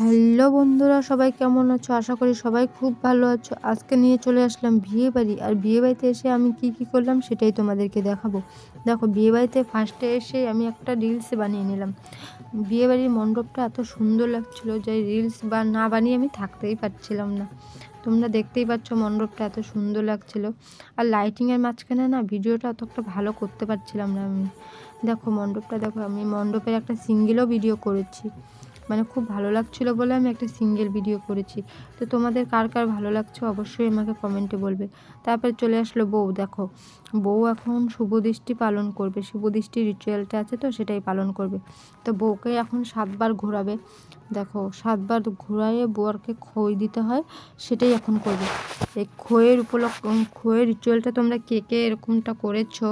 Hello বন্ধুরা, সবাই কেমন আছো? আশা করি সবাই খুব ভালো আছো। আজকে নিয়ে চলে আসলাম বিয়ে বাড়ি। আর বিয়ে বাড়িতে এসে আমি কি করলাম সেটাই তোমাদেরকে দেখাবো। দেখো, বিয়ে বাড়িতে ফার্স্টে এসে আমি একটা রিলস বানিয়ে নিলাম। বিয়ে বাড়ির মণ্ডপটা এত সুন্দর লাগছিল যে রিলস না বানিয়ে আমি থাকতেই পারছিলাম না। তোমরা দেখতেই পাচ্ছ মণ্ডপটা এত সুন্দর লাগছিল। আর লাইটিংয়ের মাঝখানে না ভিডিওটা অত একটা ভালো করতে পারছিলাম না আমি। দেখো মণ্ডপটা, দেখো আমি মণ্ডপের একটা সিঙ্গেলও ভিডিও করেছি। মানে খুব ভালো লাগছিলো বলে আমি একটা সিঙ্গেল ভিডিও করেছি। তো তোমাদের কার কার ভালো লাগছে অবশ্যই আমাকে কমেন্টে বলবে। তারপরে চলে আসলো বউ। দেখো, বউ এখন শুভদৃষ্টি পালন করবে। শুভদৃষ্টি রিচুয়ালটা আছে তো সেটাই পালন করবে। তো বউকে এখন 7বার ঘোরাবে। দেখো 7বার ঘোরাইয়ে বউকে খই দিতে হয়, সেটাই এখন করবে। এই খইয়ের রিচুয়ালটা তোমরা কে কে এরকমটা করেছো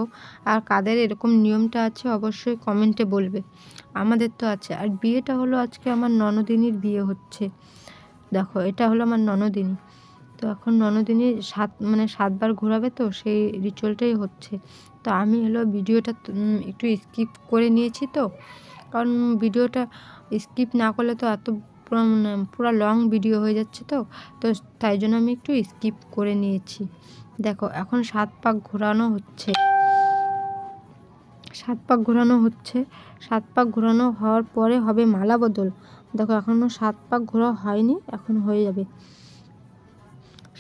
আর কাদের এরকম নিয়মটা আছে অবশ্যই কমেন্টে বলবে। আমাদের তো আছে। আর বিয়েটা হলো আজকে আমার ননদিনীর বিয়ে হচ্ছে। দেখো এটা হলো আমার ননদিনী। তো এখন ননদিনী 7বার ঘোরাবে, তো সেই রিচুয়ালটাই হচ্ছে। তো আমি হলো ভিডিওটা একটু স্কিপ করে নিয়েছি, তো কারণ ভিডিওটা স্কিপ না করলে তো এত পুরো লং ভিডিও হয়ে যাচ্ছে। তো তাই জন্য আমি একটু স্কিপ করে নিয়েছি। দেখো এখন 7 পাক ঘোরানো হচ্ছে। 7 পাক ঘোরানো হচ্ছে। 7 পাক ঘোরানো হওয়ার পরে হবে মালা বদল। দেখো এখনও 7 পাক ঘোরা হয়নি, এখন হয়ে যাবে।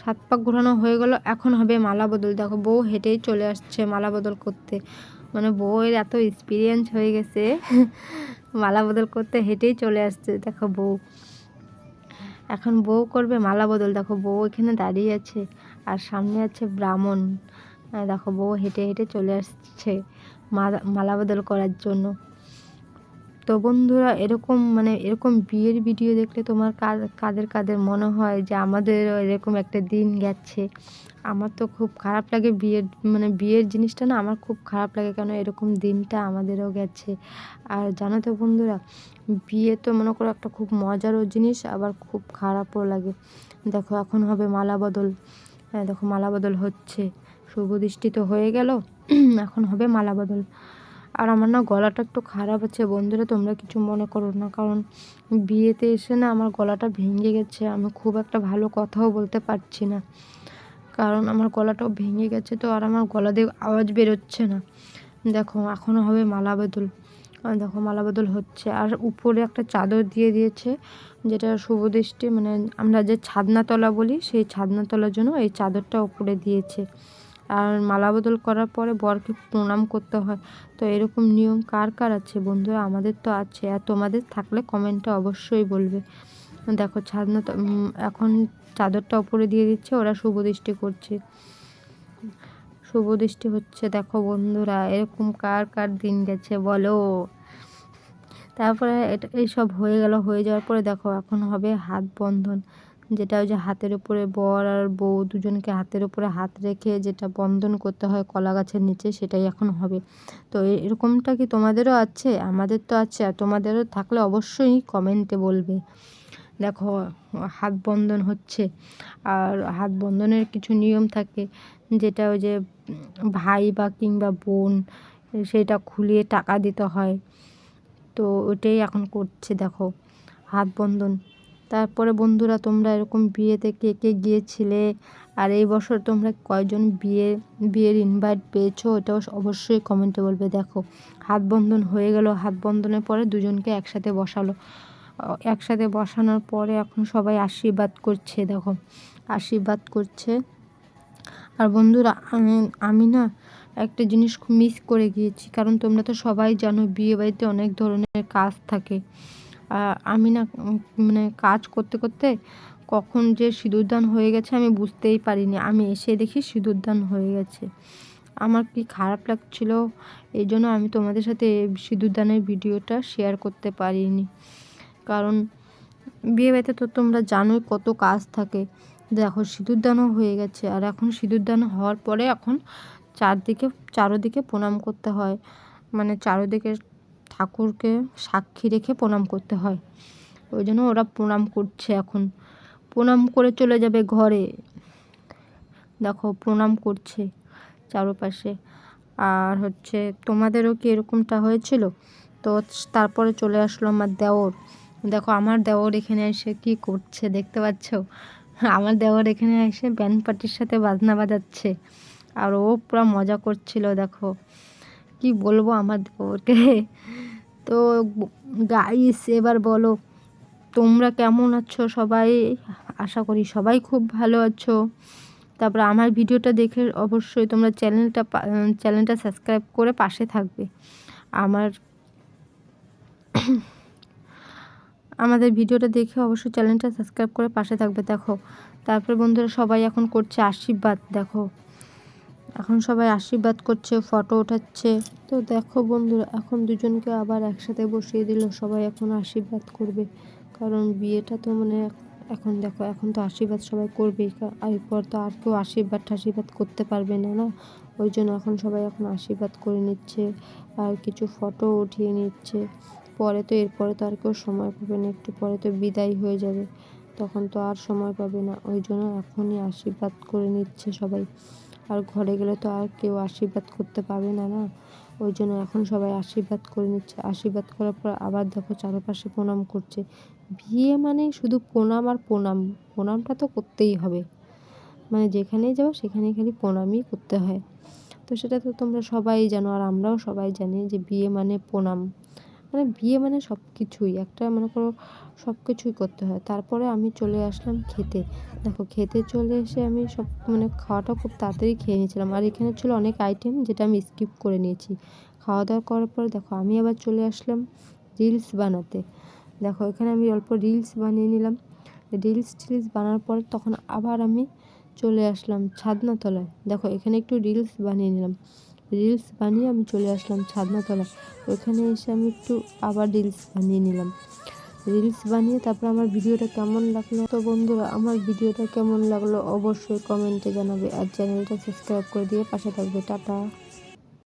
7 পাক ঘোরানো হয়ে গেল, এখন হবে মালা বদল। দেখো বউ হেঁটেই চলে আসছে মালা বদল করতে। মানে বউয়ের এত এক্সপিরিয়েন্স হয়ে গেছে মালা বদল করতে হেঁটেই চলে আসছে। দেখো বউ এখন বউ করবে মালা বদল। দেখো বউ এখানে দাঁড়িয়ে আছে আর সামনে আছে ব্রাহ্মণ। দেখো বউ হেঁটে হেঁটে চলে আসছে মালা বদল করার জন্য। তো বন্ধুরা, এরকম বিয়ের ভিডিও দেখলে তোমার কাদের মনে হয় যে আমাদের এরকম একটা দিন গেছে? আমার তো খুব খারাপ লাগে বিয়ের জিনিসটা না আমার খুব খারাপ লাগে, কেন এরকম দিনটা আমাদেরও গেছে। আর জানো তো বন্ধুরা, বিয়ে তো মনে করো একটা খুব মজারও জিনিস, আবার খুব খারাপও লাগে। দেখো এখন হবে মালা বদল। দেখো মালা বদল হচ্ছে। শুভদৃষ্টি তো হয়ে গেল, এখন হবে মালা বদল। আর আমার না গলাটা একটু খারাপ আছে বন্ধুরা, তোমরা কিছু মনে করো না, কারণ বিয়েতে এসে না আমার গলাটা ভেঙে গেছে। আমি খুব একটা ভালো কথাও বলতে পারছি না, কারণ আমার গলাটাও ভেঙে গেছে। তো আর আমার গলা দিয়ে আওয়াজ বেরোচ্ছে না। দেখো এখনও হবে মালা বদল। দেখো মালা বদল হচ্ছে। আর উপরে একটা চাদর দিয়ে দিয়েছে, যেটা শুভদৃষ্টি আমরা যে ছাদনাতলা বলি, সেই ছাদনাতলার জন্য এই চাদরটা উপরে দিয়েছে। আর মালা বদল করার পরে বরকে প্রণাম করতে হয়। তো এরকম নিয়ম কার কার আছে বন্ধুরা? আমাদের তো আছে। আর তোমাদের থাকলে কমেন্টে অবশ্যই বলবে। দেখো এখন চাদরটা উপরে দিয়ে দিচ্ছে, ওরা শুভদৃষ্টি করছে, শুভদৃষ্টি হচ্ছে। দেখো বন্ধুরা, এরকম কার কার দিন গেছে বলো? তারপরে এইসব হয়ে গেল। হয়ে যাওয়ার পরে দেখো এখন হবে হাত বন্ধন, যেটা ওই যে হাতের উপরে বর আর বউ দুজনকে হাতের উপরে হাত রেখে যেটা বন্ধন করতে হয় কলা গাছের নিচে, সেটাই এখন হবে। তো এরকমটা কি তোমাদেরও আছে? আমাদের তো আছে। আর তোমাদেরও থাকলে অবশ্যই কমেন্টে বলবে। দেখো হাত বন্ধন হচ্ছে। আর হাত বন্ধনের কিছু নিয়ম থাকে, যেটা ওই যে ভাই বা কিংবা বোন সেটা খুলিয়ে টাকা দিতে হয়। তো ওটাই এখন করছে। দেখো হাত বন্ধন। তারপরে বন্ধুরা, তোমরা এরকম বিয়েতে কে কে গিয়েছিলে? আর এই বছর তোমরা কয়জন বিয়ের ইনভাইট পেয়েছো? ওটাও অবশ্যই কমেন্টে বলবে। দেখো হাত বন্ধন হয়ে গেল। হাত বন্ধনের পরে দুজনকে একসাথে বসালো। একসাথে বসানোর পরে এখন সবাই আশীর্বাদ করছে। দেখো আশীর্বাদ করছে। আর বন্ধুরা, আমি না একটা জিনিস খুব মিস করে গিয়েছি, কারণ তোমরা তো সবাই জানো বিয়ে বাড়িতে অনেক ধরনের কাজ থাকে। আমি না কাজ করতে করতে কখন যে সিঁদুরদান হয়ে গেছে আমি বুঝতেই পারিনি। আমি এসে দেখি সিঁদুরদান হয়ে গেছে। আমার কি খারাপ লাগছিল, এই জন্য আমি তোমাদের সাথে সিঁদুরদানের ভিডিওটা শেয়ার করতে পারিনি। কারণ বিয়ে বাড়িতে তো তোমরা জানোই কত কাজ থাকে। দেখো সিঁদুরদানও হয়ে গেছে। আর এখন সিঁদুরদান হওয়ার পরে এখন চারদিকে প্রণাম করতে হয়। চারদিকে ঠাকুরকে সাক্ষী রেখে প্রণাম করতে হয়। ওই জন্য ওরা প্রণাম করছে। এখন প্রণাম করে চলে যাবে ঘরে। দেখো প্রণাম করছে চারপাশে। আর তোমাদেরও কি এরকমটা হয়েছিল? তো তারপরে চলে আসলো আমার দেওর। দেখো আমার দেওর এখানে এসে কি করছে দেখতে পাচ্ছ, আমার দেওর এখানে এসে ব্যান্ড পার্টির সাথে বাজনা বাজাচ্ছে, আর ও পুরো মজা করছিল। দেখো কি বলবো আমার দেওরকে। তো গাইস এবার বলো তোমরা কেমন আছো সবাই, আশা করি সবাই খুব ভালো আছো। তারপরে আমার ভিডিওটা দেখে অবশ্যই তোমরা চ্যানেলটা সাবস্ক্রাইব করে পাশে থাকবে। আমাদের ভিডিওটা দেখে অবশ্যই চ্যানেলটা সাবস্ক্রাইব করে পাশে থাকবে। দেখো তারপরে বন্ধুরা সবাই এখন করছে আশীর্বাদ, দেখো এখন সবাই আশীর্বাদ করছে, ফটো ওঠাচ্ছে। তো দেখো বন্ধুরা এখন দুজনকে আবার একসাথে বসিয়ে দিল, সবাই এখন আশীর্বাদ করবে, কারণ বিয়েটা তো মানে এখন দেখো এখন তো আশীর্বাদ সবাই করবেই, এরপর তো আর কেউ আশীর্বাদ করতে পারবে না, না? ওই জন্য এখন সবাই এখন আশীর্বাদ করে নিচ্ছে আর কিছু ফটো উঠিয়ে নিচ্ছে। এরপরে তো আর কেউ সময় পাবে না, একটু পরে তো বিদায় হয়ে যাবে, তখন তো আর সময় পাবে না। ওই জন্য এখনই আশীর্বাদ করে নিচ্ছে সবাই, আর ঘরে গেলে তো আর কেউ আশীর্বাদ করতে পারবে না, না? ওই জন্য এখন সবাই আশীর্বাদ করে নিচ্ছে। আশীর্বাদ করার পর আবার দেখো চারপাশে প্রণাম করছে। বিয়ে মানে শুধু প্রণাম আর প্রণাম, প্রণামটা তো করতেই হবে, মানে যেখানেই যাও সেখানেই খালি প্রণামই করতে হয়। তো সেটা তো তোমরা সবাই জানো, আর আমরাও সবাই জানি যে বিয়ে মানে প্রণাম, মানে বিয়ে মানে সব কিছুই একটা মনে করো সব কিছুই করতে হয়। তারপরে আমি চলে আসলাম খেতে। দেখো খেতে চলে এসে আমি সব মানে খাওয়াটা খুব তাড়াতাড়ি খেয়ে নিয়েছিলাম, আর এখানে ছিল অনেক আইটেম যেটা আমি স্কিপ করে নিয়েছি। খাওয়া দাওয়া করার পরে দেখো আমি আবার চলে আসলাম রিলস বানাতে। দেখো এখানে আমি অল্প রিলস বানিয়ে নিলাম। টিলস বানানোর পর তখন আবার আমি চলে আসলাম ছাদনাতলায়। দেখো এখানে একটু রিলস বানিয়ে নিলাম, রিলস বানিয়ে আমি চলে আসলাম ছাদনাতলায়। ওইখানে এসে আমি একটু আবার রিলস বানিয়ে নিলাম। রিলস বানিয়ে তারপর আমার ভিডিওটা কেমন লাগলো, তো বন্ধুরা আমার ভিডিওটা কেমন লাগলো অবশ্যই কমেন্টে জানাবে, আর চ্যানেলটা সাবস্ক্রাইব করে দিয়ে পাশে থাকবে। টাটা।